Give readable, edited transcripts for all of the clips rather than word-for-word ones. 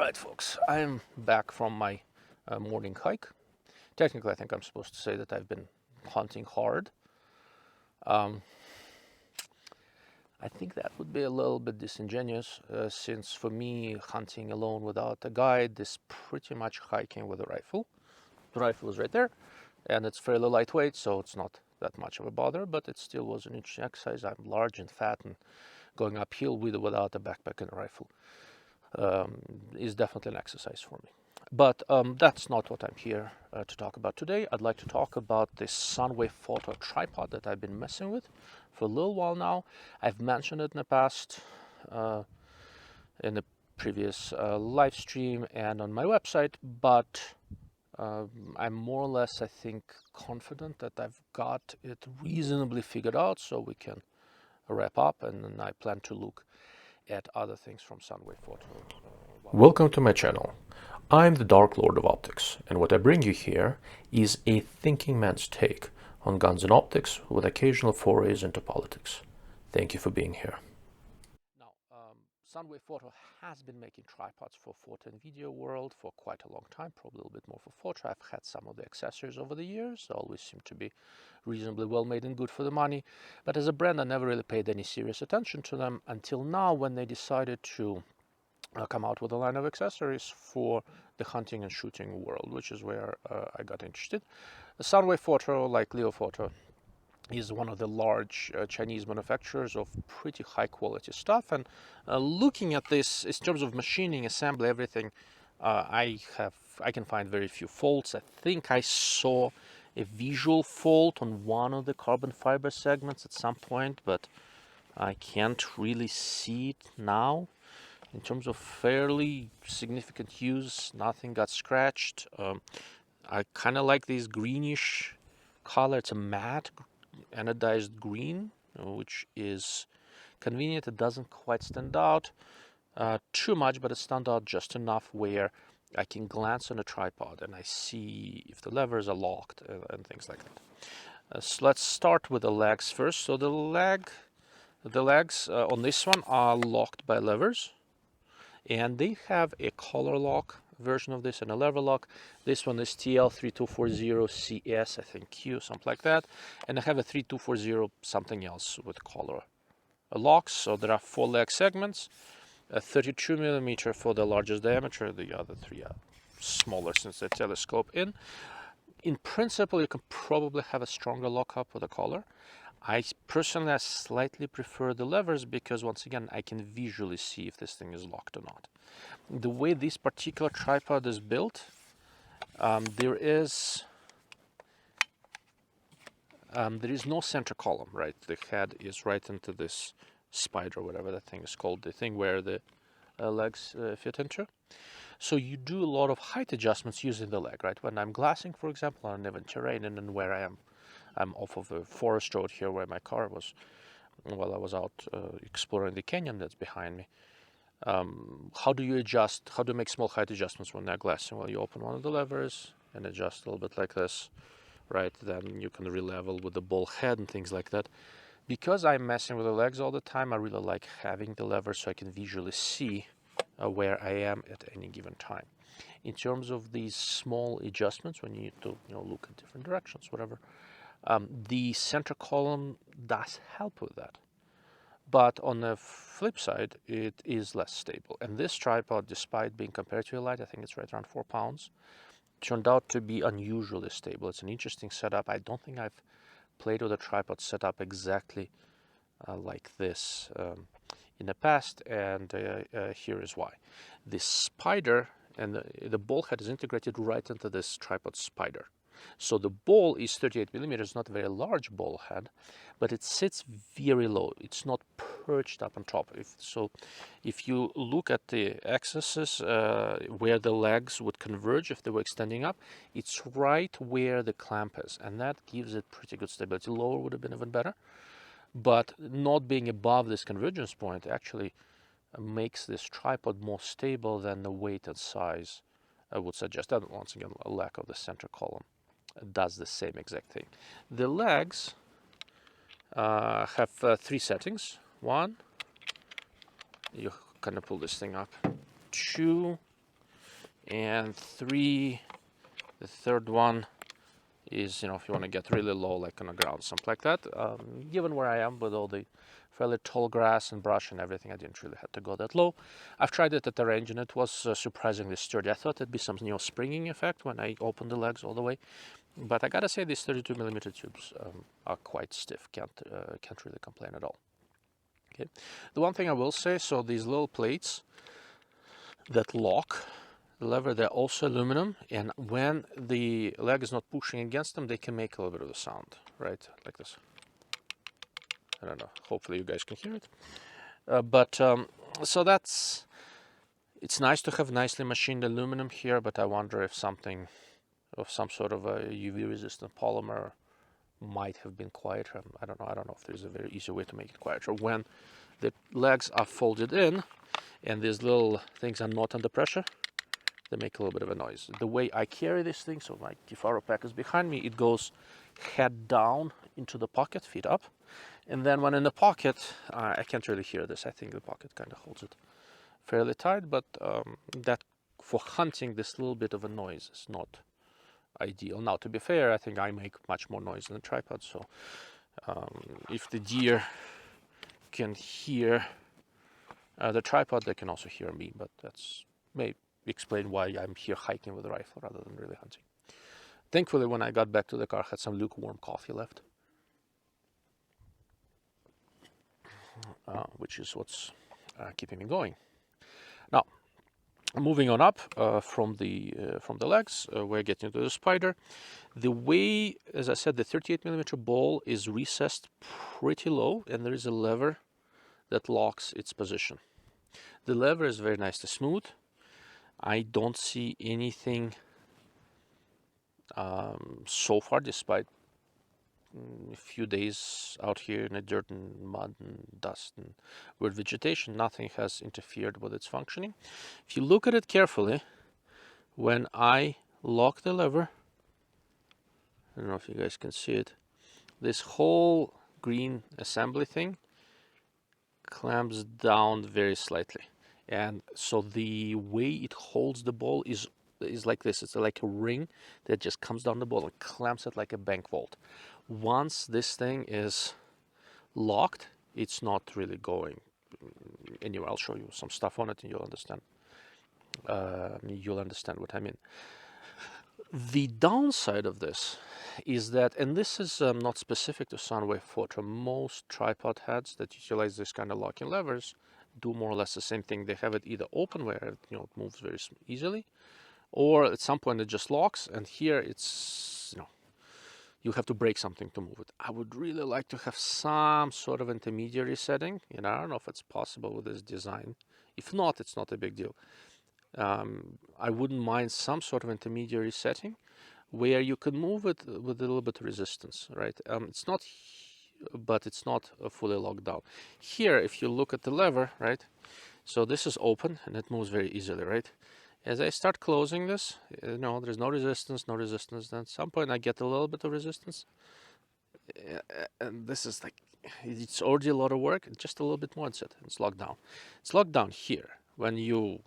Alright folks, I am back from my morning hike. Technically I think I'm supposed to say that I've been hunting hard. I think that would be a little bit disingenuous since for me hunting alone without a guide is pretty much hiking with a rifle. The rifle is right there and it's fairly lightweight, so it's not that much of a bother, but it still was an interesting exercise. I'm large and fat, and going uphill with or without a backpack and a rifle is definitely an exercise for me. But that's not what I'm here to talk about today. I'd like to talk about this Sunway Foto tripod that I've been messing with for a little while now. I've mentioned it in the past in the previous live stream and on my website, but I'm more or less, I think, confident that I've got it reasonably figured out, so we can wrap up, and then I plan to look at other things from Sunway Foto. Welcome to my channel. I'm the Dark Lord of Optics, and what I bring you here is a thinking man's take on guns and optics with occasional forays into politics. Thank you for being here. Now, Sunway Foto has been making tripods for photo and video world for quite a long time, probably a little bit more for photo. I've had some of the accessories over the years. They always seem to be reasonably well made and good for the money. But as a brand, I never really paid any serious attention to them until now, when they decided to come out with a line of accessories for the hunting and shooting world, which is where I got interested. Sunway Foto, like Leo Foto, is one of the large Chinese manufacturers of pretty high quality stuff, and looking at this in terms of machining, assembly, everything, I can find very few faults. I think I saw a visual fault on one of the carbon fiber segments at some point, but I can't really see it now. In terms of fairly significant use, nothing got scratched. I kind of like this greenish color. It's a matte anodized green, which is convenient. It doesn't quite stand out too much, but it stands out just enough where I can glance on a tripod and I see if the levers are locked and things like that. So let's start with the legs first. So the legs on this one are locked by levers, and they have a collar lock version of this and a lever lock. This one is TL3240CS, I think Q, something like that. And I have a 3240 something else with collar locks. So there are 4 leg segments, a 32 millimeter for the largest diameter, the other 3 are smaller since they telescope in. In principle, you can probably have a stronger lockup with a collar. I personally slightly prefer the levers because, once again, I can visually see if this thing is locked or not. The way this particular tripod is built, there is no center column, right? The head is right into this spider, whatever that thing is called, the thing where the legs fit into. So you do a lot of height adjustments using the leg, right? When I'm glassing, for example, on uneven terrain, and then where I am, I'm off of a forest road here where my car was while I was out exploring the canyon that's behind me. How do you adjust? How do you make small height adjustments when they're glassing? Well, you open one of the levers and adjust a little bit like this, right? Then you can re-level with the ball head and things like that. Because I'm messing with the legs all the time, I really like having the lever so I can visually see where I am at any given time. In terms of these small adjustments, when you need to look in different directions, whatever, the center column does help with that. But on the flip side, it is less stable. And this tripod, despite being comparatively light, I think it's right around 4 pounds, turned out to be unusually stable. It's an interesting setup. I don't think I've played with a tripod set up exactly like this in the past, and here is why. This spider and the ball head is integrated right into this tripod spider. So the ball is 38 millimeters, not a very large ball head, but it sits very low. It's not perched up on top. If you look at the axes where the legs would converge if they were extending up, it's right where the clamp is, and that gives it pretty good stability. Lower would have been even better, but not being above this convergence point actually makes this tripod more stable than the weight and size would suggest. And once again, a lack of the center column does the same exact thing. The legs have 3 settings. 1, you kind of pull this thing up. 2, and 3. The third one is, you know, if you want to get really low, like on the ground, something like that. Given where I am with all the fairly tall grass and brush and everything, I didn't really have to go that low. I've tried it at the range and it was surprisingly sturdy. I thought it'd be some, you know, springing effect when I opened the legs all the way, but I gotta say these 32mm tubes are quite stiff. Can't really complain at all. Okay, the one thing I will say, so these little plates that lock the lever, they're also aluminum, and when the leg is not pushing against them, they can make a little bit of a sound, right? Like this. I don't know, hopefully you guys can hear it. So it's nice to have nicely machined aluminum here, but I wonder if something of some sort of a UV resistant polymer might have been quieter. I don't know if there's a very easy way to make it quieter. When the legs are folded in and these little things are not under pressure, they make a little bit of a noise. The way I carry this thing, so my Kifaro pack is behind me, it goes head down into the pocket, feet up. And then when in the pocket, I can't really hear this. I think the pocket kind of holds it fairly tight, but that for hunting, this little bit of a noise is not ideal. Now, to be fair, I think I make much more noise than the tripod, so if the deer can hear the tripod, they can also hear me, but that's may explain why I'm here hiking with a rifle rather than really hunting. Thankfully, when I got back to the car, I had some lukewarm coffee left, which is what's keeping me going. Now, moving on up from the legs, we're getting to the spider. The way, as I said, the 38mm ball is recessed pretty low, and there is a lever that locks its position. The lever is very nicely smooth. I don't see anything so far, despite a few days out here in the dirt and mud and dust and weird vegetation. Nothing has interfered with its functioning. If you look at it carefully, when I lock the lever, I don't know if you guys can see it, this whole green assembly thing clamps down very slightly, and so the way it holds the ball is like this. It's like a ring that just comes down the ball and clamps it like a bank vault. Once this thing is locked, it's not really going anywhere. I'll show you some stuff on it and you'll understand. You'll understand what I mean. The downside of this is that, and this is not specific to Sunway Foto, most tripod heads that utilize this kind of locking levers do more or less the same thing. They have it either open where it moves very easily, or at some point it just locks, and here it's you have to break something to move it. I would really like to have some sort of intermediary setting, and I don't know if it's possible with this design. If not, it's not a big deal. I wouldn't mind some sort of intermediary setting where you can move it with a little bit of resistance, right? It's not, but it's not fully locked down. Here, if you look at the lever, right? So this is open and it moves very easily, right? As I start closing this, there's no resistance. Then at some point I get a little bit of resistance. And this is like, it's already a lot of work. Just a little bit more, it's locked down. It's locked down here. When you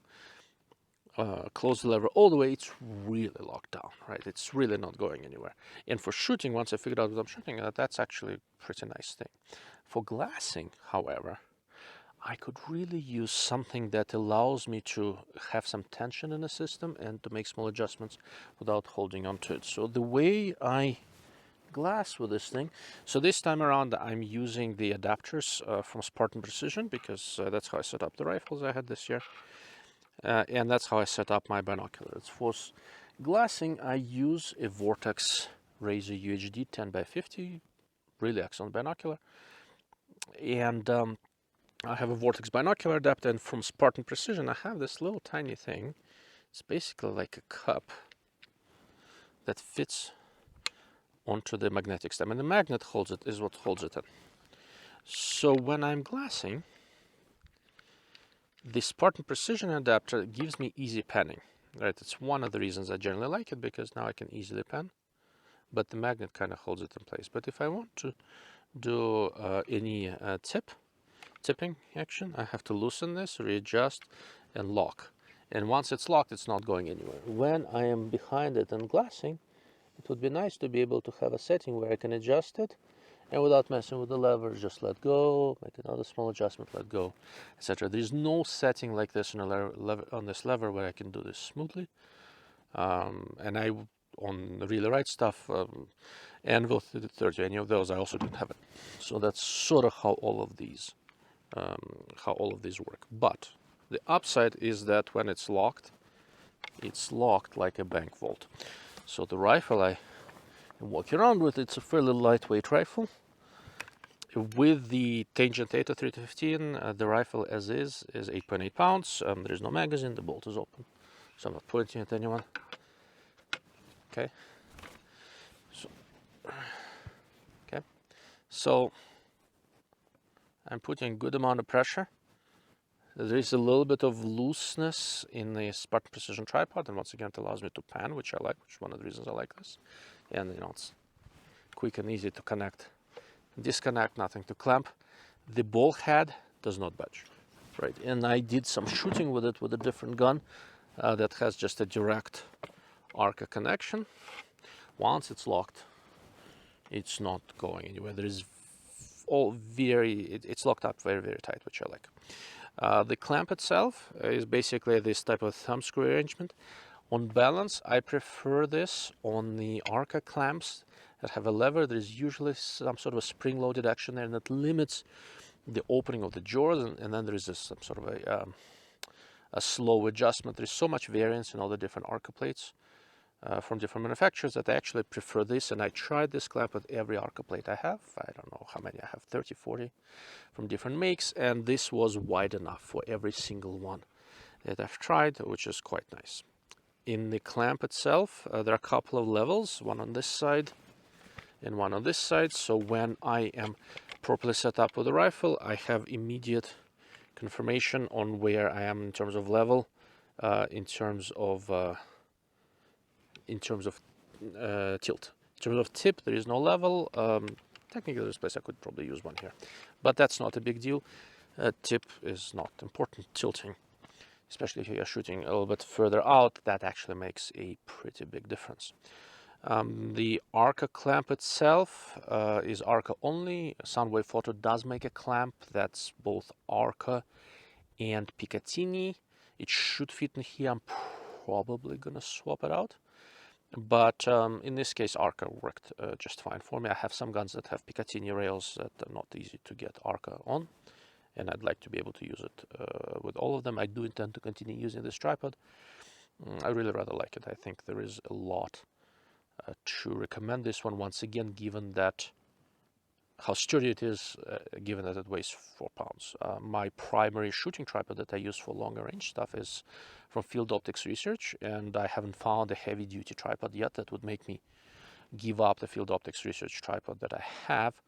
close the lever all the way, it's really locked down, right? It's really not going anywhere. And for shooting, once I figured out what I'm shooting at, that's actually a pretty nice thing. For glassing, however, I could really use something that allows me to have some tension in the system and to make small adjustments without holding on to it. So the way I glass with this thing, so this time around I'm using the adapters from Spartan Precision, because that's how I set up the rifles I had this year. And that's how I set up my binoculars. For glassing, I use a Vortex Razor UHD 10x50, really excellent binocular. And I have a Vortex binocular adapter, and from Spartan Precision, I have this little tiny thing. It's basically like a cup that fits onto the magnetic stem, and the magnet is what holds it in. So when I'm glassing, the Spartan Precision adapter gives me easy penning. Right, it's one of the reasons I generally like it, because now I can easily pen, but the magnet kind of holds it in place. But if I want to do any tipping action, I have to loosen this, readjust, and lock. And once it's locked, it's not going anywhere. When I am behind it and glassing, it would be nice to be able to have a setting where I can adjust it, and without messing with the lever, just let go, make another small adjustment, let go, etc. There's no setting like this on this lever where I can do this smoothly. And on the really right stuff, Anvil 30, any of those, I also don't have it. So that's sort of how all of these work. But the upside is that when it's locked like a bank vault. So the rifle I am walking around with, it's a fairly lightweight rifle. With the Tangent 3240 the rifle as is 8.8 pounds. There is no magazine, the bolt is open, so I'm not pointing at anyone. Okay. So I'm putting a good amount of pressure. There is a little bit of looseness in the Spartan Precision tripod, and once again it allows me to pan, which I like, which is one of the reasons I like this. And it's quick and easy to connect, disconnect, nothing to clamp. The ball head does not budge, right? And I did some shooting with it with a different gun that has just a direct arca connection. Once it's locked, it's not going anywhere. There is it's locked up very, very tight, which I like. The clamp itself is basically this type of thumb screw arrangement. On balance, I prefer this on the arca clamps that have a lever. There's usually some sort of a spring-loaded action there, and that limits the opening of the jaws, and then there is some sort of a slow adjustment. There's so much variance in all the different arca plates from different manufacturers that I actually prefer this, and I tried this clamp with every arca plate I have. I don't know how many I have, 30, 40 from different makes, and this was wide enough for every single one that I've tried, which is quite nice. In the clamp itself, there are a couple of levels, one on this side and one on this side, so when I am properly set up with the rifle, I have immediate confirmation on where I am in terms of level, in terms of tilt. In terms of tip, there is no level. Technically, there's a place I could probably use one here, but that's not a big deal. Tip is not important. Tilting, especially if you are shooting a little bit further out, that actually makes a pretty big difference. The arca clamp itself is arca only. Sunway Foto does make a clamp that's both arca and picatinny. It should fit in here. I'm probably gonna swap it out. But in this case, arca worked just fine for me. I have some guns that have picatinny rails that are not easy to get arca on, and I'd like to be able to use it with all of them. I do intend to continue using this tripod. I really rather like it. I think there is a lot to recommend this one, once again, given that how sturdy it is, given that it weighs 4 pounds. My primary shooting tripod that I use for longer range stuff is from Field Optics Research, and I haven't found a heavy duty tripod yet that would make me give up the Field Optics Research tripod that I have.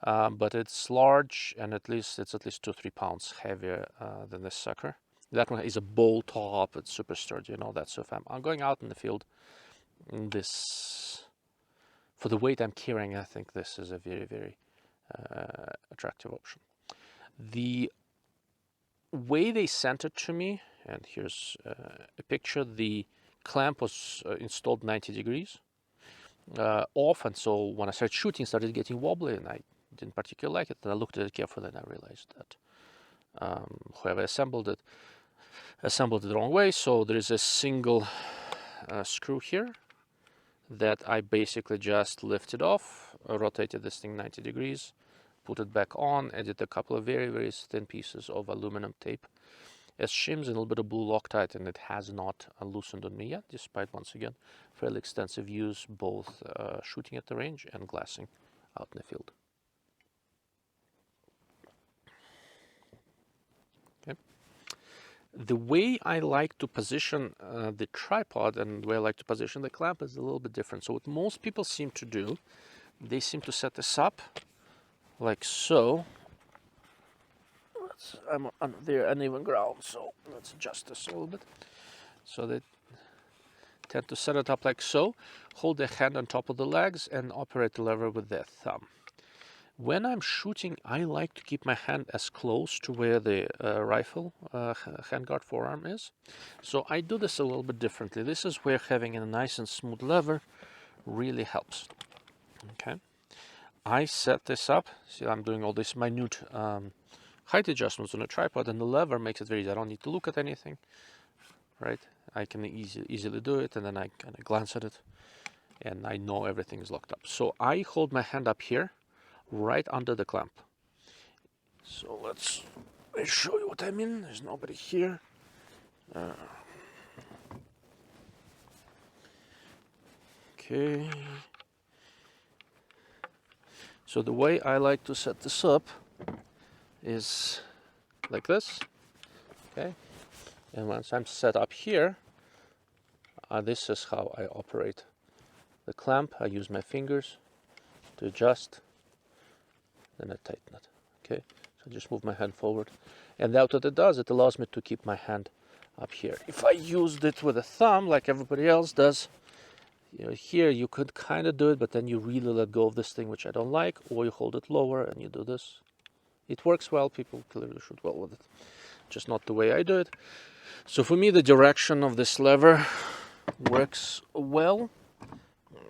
But it's large, and it's at least 2-3 pounds heavier than this sucker. That one is a bowl top, it's super sturdy and all that. So if I'm going out in the field, for the weight I'm carrying, I think this is a very, very attractive option. The way they sent it to me, and here's a picture, the clamp was installed 90 degrees off, and so when I started shooting, it started getting wobbly, and I didn't particularly like it. And I looked at it carefully, and I realized that whoever assembled it the wrong way. So there is a single screw here that I basically just lifted off, rotated this thing 90 degrees, put it back on, added a couple of very, very thin pieces of aluminum tape as shims and a little bit of blue Loctite, and it has not loosened on me yet, despite, once again, fairly extensive use, both shooting at the range and glassing out in the field. Okay. The way I like to position the tripod and the way I like to position the clamp is a little bit different. So what most people seem to do, they seem to set this up like so. I'm on there uneven ground, so let's adjust this a little bit. So they tend to set it up like so, hold their hand on top of the legs and operate the lever with their thumb. When I'm shooting, I like to keep my hand as close to where the rifle handguard forearm is. So I do this a little bit differently. This is where having a nice and smooth lever really helps. Okay, I set this up. See, I'm doing all these minute height adjustments on a tripod, and the lever makes it very easy. I don't need to look at anything, right? I can easily do it, and then I kind of glance at it, and I know everything is locked up. So I hold my hand up here, right under the clamp. So let's show you what I mean. There's nobody here. Okay. So the way I like to set this up is like this. Okay. And once I'm set up here, this is how I operate the clamp. I use my fingers to adjust, then I tighten it. Okay. So I just move my hand forward. And that's what it does. It allows me to keep my hand up here. If I used it with a thumb, like everybody else does, you know, here you could kind of do it, but then you really let go of this thing, which I don't like, or you hold it lower and you do this. It works well. People clearly shoot well with it. Just not the way I do it. So for me, the direction of this lever works well.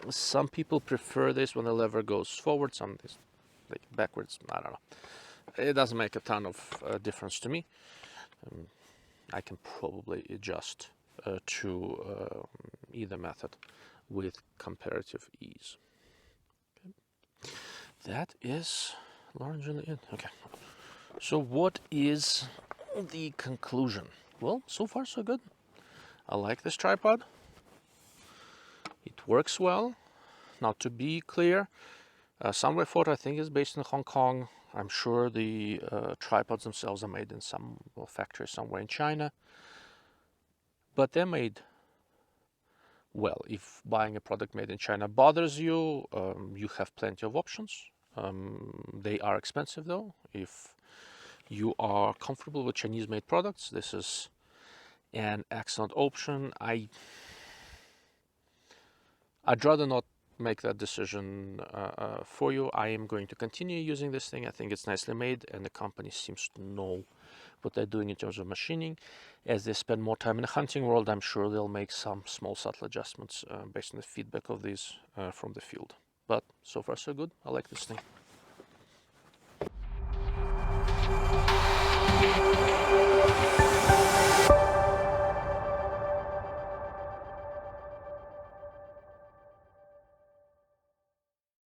Some people prefer this when the lever goes forward, some like backwards. I don't know. It doesn't make a ton of difference to me. I can probably adjust to either method with comparative ease. Okay. That is largely it. Okay. So what is the conclusion? Well, so far so good. I like this tripod. It works well. Now, to be clear, Sunway Foto, I think, is based in Hong Kong. I'm sure the tripods themselves are made in some factory somewhere in China. But they're made well. If buying a product made in China bothers you, you have plenty of options. They are expensive, though. If you are comfortable with Chinese-made products, this is an excellent option. I'd rather not make that decision for you. I am going to continue using this thing. I think it's nicely made, and the company seems to know what they're doing in terms of machining. As they spend more time in the hunting world, I'm sure they'll make some small subtle adjustments based on the feedback of these from the field. But so far so good. I like this thing.